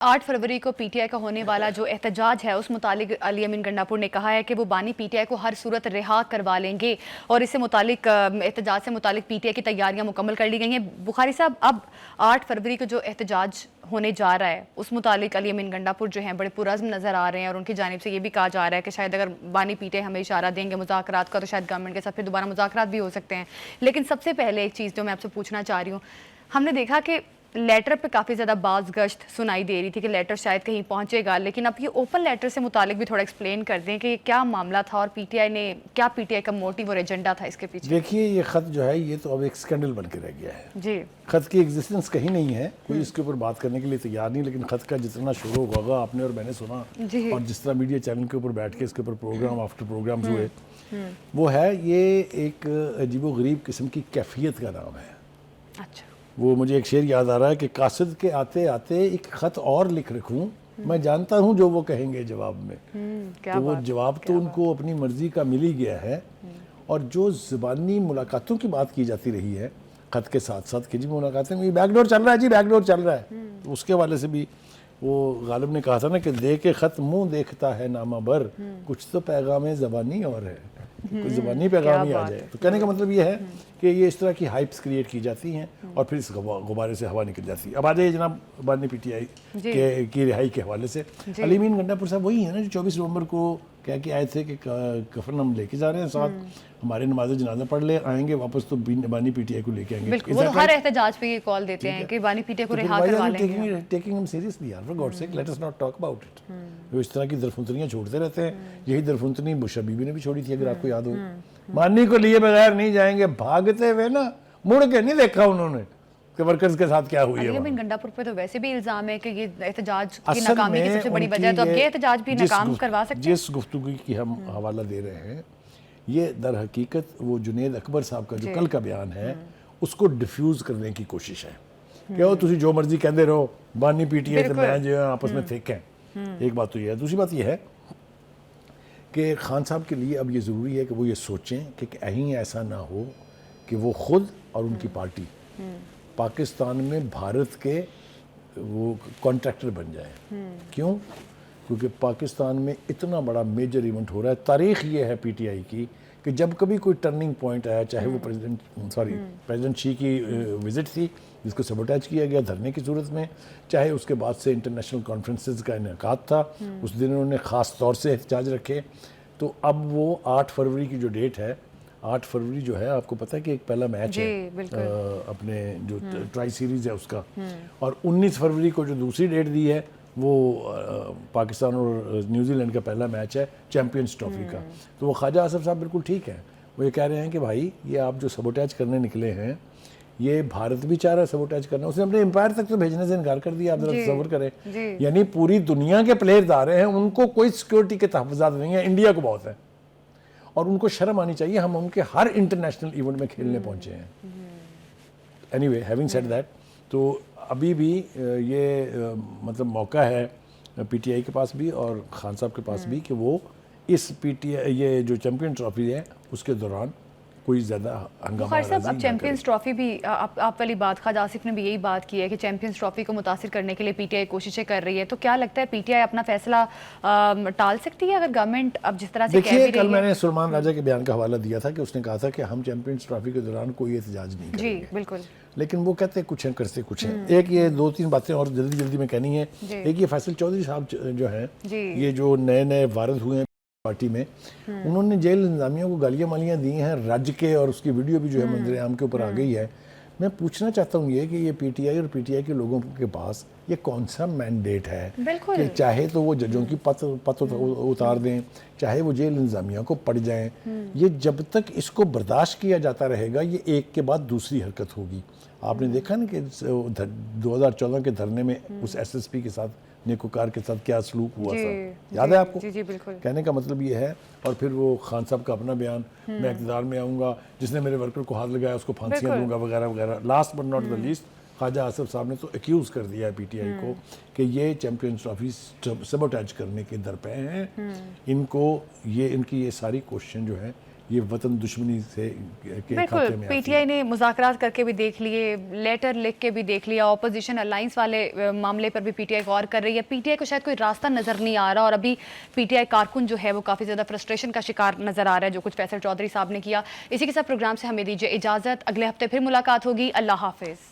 8 फरवरी को पीटीआई का होने वाला जो एहतजाज है उस मुतालिक अली अमीन गंडापुर ने कहा है कि वो बानी पीटीआई को हर सूरत रिहा करवा लेंगे और इससे मुतालिक एहतजाज से मुतालिक पीटीआई की तैयारियां मुकम्मल कर ली गई हैं। बुखारी साहब, अब 8 फरवरी को जो एहतजाज होने जा रहा है उस मुतालिक अली अमीन गंडापुर जो हैं बड़े पुरज़्म नज़र आ रहे हैं और उनकी जानिब से ये भी कहा जा रहा है कि शायद अगर बानी पीटीआई हमें इशारा देंगे मुज़ाकरात का तो शायद गवर्नमेंट के साथ फिर दोबारा मुज़ाकरात भी हो सकते हैं। लेकिन सबसे पहले एक चीज़ जो मैं आपसे पूछना चाह रही हूँ, हमने देखा कि लेटर पे काफ़ी ज़्यादा बाज़गश्त सुनाई दे रही थी कि लेटर शायद कहीं पहुंचेगा, लेकिन अब ये ओपन लेटर से मुतालिक भी थोड़ा एक्सप्लेन कर दें कि क्या मामला था और पीटीआई का मोटिव और एजेंडा था इसके पीछे। देखिए, ये ख़त जो है ये तो अब एक स्कैंडल बन के रह गया है जी। ख़त की एग्जिस्टेंस कहीं नहीं है, कोई इसके ऊपर बात करने के लिए तैयार नहीं, लेकिन ख़त का जितना शोर होगा आपने और मैंने सुना और जिस तरह मीडिया चैनल के ऊपर बैठ के इसके ऊपर प्रोग्राम आफ्टर प्रोग्राम्स हुए, वो है ये एक अजीबो-गरीब किस्म की कैफियत का नाम है। अच्छा, वो मुझे एक शेर याद आ रहा है कि कासिद के आते आते एक ख़त और लिख रखूं, मैं जानता हूं जो वो कहेंगे जवाब में। तो वो जवाब तो उनको अपनी मर्जी का मिल ही गया है। और जो ज़बानी मुलाकातों की बात की जाती रही है ख़त के साथ साथ कि जी मुलाकातें में बैकडोर चल रहा है, जी बैकडोर चल रहा है, तो उसके वाले से भी वो गालिब ने कहा था ना कि दे के ख़त मुँह देखता है नामा बर, कुछ तो पैगाम ज़बानी और है, कोई ज़बानी पैगाम ही आ जाए। तो कहने का मतलब ये है कि ये इस तरह की हाइप्स क्रिएट की जाती हैं और फिर इस गुब्बारे से हवा निकल जाती है। अब आ जाइए जनाब बानी पीटीआई की रिहाई के हवाले से। अली अमीन गंडापुर साहब वही है ना जो 24 नवंबर को कह के आए थे कि कफन हम लेके जा रहे हैं साथ, हमारे नमाज जनाजा पढ़ ले आएंगे वापस तो बानी पीटीआई को लेके आएंगे। बिल्कुल, वो हर एहतजाज पे ये कॉल देते हैं कि बानी पीटीआई को रिहा करवा लेंगे। टेकिंग हिम सीरियसली यार, for God sake let us not talk about it. वो इस तरह की दरफुंतरियां छोड़ते रहते हैं। यही दरफुंतरी बुश बीबी ने भी छोड़ी थी, अगर आपको याद हो। मानी को लिए बगैर नहीं जाएंगे, भागते हुए ना मुड़ के नहीं देखा उन्होंने कि वर्कर्स के साथ क्या हुई है। अली गंडापुर पे तो वैसे भी इल्जाम है कि ये एहतजाज की नाकामी की सबसे बड़ी वजह है, तो अब ये एहतजाज भी नाकाम करवा सकते हैं। जिस गुफ्तगू की हम हवाला दे रहे हैं ये दर हकीकत वो जुनेद अकबर साहब का जो कल का बयान है उसको डिफ्यूज करने की कोशिश है कि वो तुसी जो मर्जी कहते रहो, बानी पीटीआई तो मैं जो आपस में थिक हैं। एक बात तो ये है। दूसरी बात ये है कि खान साहब के लिए अब ये ज़रूरी है कि वो ये सोचें कि कहीं ऐसा ना हो कि वो खुद और उनकी पार्टी पाकिस्तान में भारत के वो कॉन्ट्रैक्टर बन जाए। क्यों? क्योंकि पाकिस्तान में इतना बड़ा मेजर इवेंट हो रहा है। तारीख ये है पीटीआई की कि जब कभी कोई टर्निंग पॉइंट आया, चाहे वो प्रेसिडेंट शी की विजिट थी जिसको सबोटाइज किया गया धरने की सूरत में, चाहे उसके बाद से इंटरनेशनल कॉन्फ्रेंसेस का इनेकाद था, उस दिन उन्होंने ख़ास तौर से एहतजाज रखे। तो अब वो 8 फरवरी की जो डेट है, 8 फरवरी जो है आपको पता है कि एक पहला मैच है अपने जो ट्राई सीरीज़ है उसका, और 19 फरवरी को जो दूसरी डेट दी है वो पाकिस्तान और न्यूजीलैंड का पहला मैच है चैम्पियंस ट्रॉफी का। तो वो ख्वाजा आसफ साहब बिल्कुल ठीक है, वो ये कह रहे हैं कि भाई ये आप जो सबोटाइज करने निकले हैं ये भारत भी चाह रहा है सबोटाइज करना, उसने अपने एम्पायर तक तो भेजने से इनकार कर दिया। आप जरा तसव्वुर करें, यानी पूरी दुनिया के प्लेयर्स आ रहे हैं, उनको कोई सिक्योरिटी के तहफ़्फ़ुज़ात नहीं है, इंडिया को बहुत है और उनको शर्म आनी चाहिए, हम उनके हर इंटरनेशनल इवेंट में खेलने पहुंचे हैं। एनीवे, हैविंग सेड दैट, तो अभी भी ये मतलब मौका है पीटीआई के पास भी और खान साहब के पास भी कि वो इस पीटीआई ये जो चैम्पियन ट्रॉफी है उसके दौरान कोई ज़्यादा हंगामा अब चैंपियंस ट्रॉफी भी आप वाली बात, ख्वाजा आसिफ ने भी यही बात की है कि चैंपियंस ट्रॉफी को मुतासिर करने के लिए पीटीआई कोशिशें कर रही है। तो क्या लगता है पीटीआई अपना फैसला टाल सकती है अगर गवर्नमेंट अब जिस तरह से कह भी रही है? कल मैंने सुलेमान राजा के बयान का हवाला दिया था कि उसने कहा था कि हम चैंपियंस ट्रॉफी के दौरान कोई एहतजाज नहीं करेंगे। जी बिल्कुल, लेकिन वो कहते हैं कुछ हैं करते कुछ हैं। एक ये 2-3 बातें और जल्दी जल्दी में कहनी है। एक ये फैसल चौधरी साहब जो हैं, ये जो नए वारद हुए हैं पार्टी में, उन्होंने जेल इंतजामिया को गालियाँ मालियाँ दी हैं रज के, और उसकी वीडियो भी जो है मंजर आम के ऊपर आ गई है। मैं पूछना चाहता हूँ ये कि ये पीटीआई और पीटीआई के लोगों के पास ये कौन सा मैंडेट है कि चाहे तो वो जजों की पत उतार दें, चाहे वो जेल इंतजामिया को पड़ जाएं, ये जब तक इसको बर्दाश्त किया जाता रहेगा ये एक के बाद दूसरी हरकत होगी। आपने देखा ना कि 2014 के धरने में उस एसएसपी के साथ नेकोकार के साथ क्या सलूक हुआ था, याद है आपको? जी बिल्कुल। कहने का मतलब ये है। और फिर वो खान साहब का अपना बयान, मैं इक़्तिदार में आऊँगा, जिसने मेरे वर्कर को हाथ लगाया उसको फांसियाँ दूंगा वगैरह वगैरह। Last but not the least, Khawaja Asif साहब ने तो एक्यूज़ कर दिया है पीटीआई को कि ये चैम्पियंस ट्रॉफी सबोटाइज करने के दर पे हैं। इनको ये इनकी ये सारी क्वेश्चन जो है ये वतन दुश्मनी से के बिल्कुल, खाते में आती है। पीटीआई ने मुज़ाकरात करके भी देख लिए, लेटर लिख के भी देख लिया, ऑपोजिशन अलायंस वाले मामले पर भी पीटीआई गौर कर रही है। पीटीआई को शायद कोई रास्ता नज़र नहीं आ रहा और अभी पीटीआई कारकुन जो है वो काफ़ी ज़्यादा फ्रस्ट्रेशन का शिकार नज़र आ रहा है, जो कुछ फैसल चौधरी साहब ने किया। इसी के साथ प्रोग्राम से हमें दीजिए इजाज़त, अगले हफ्ते फिर मुलाकात होगी। अल्लाह हाफिज़।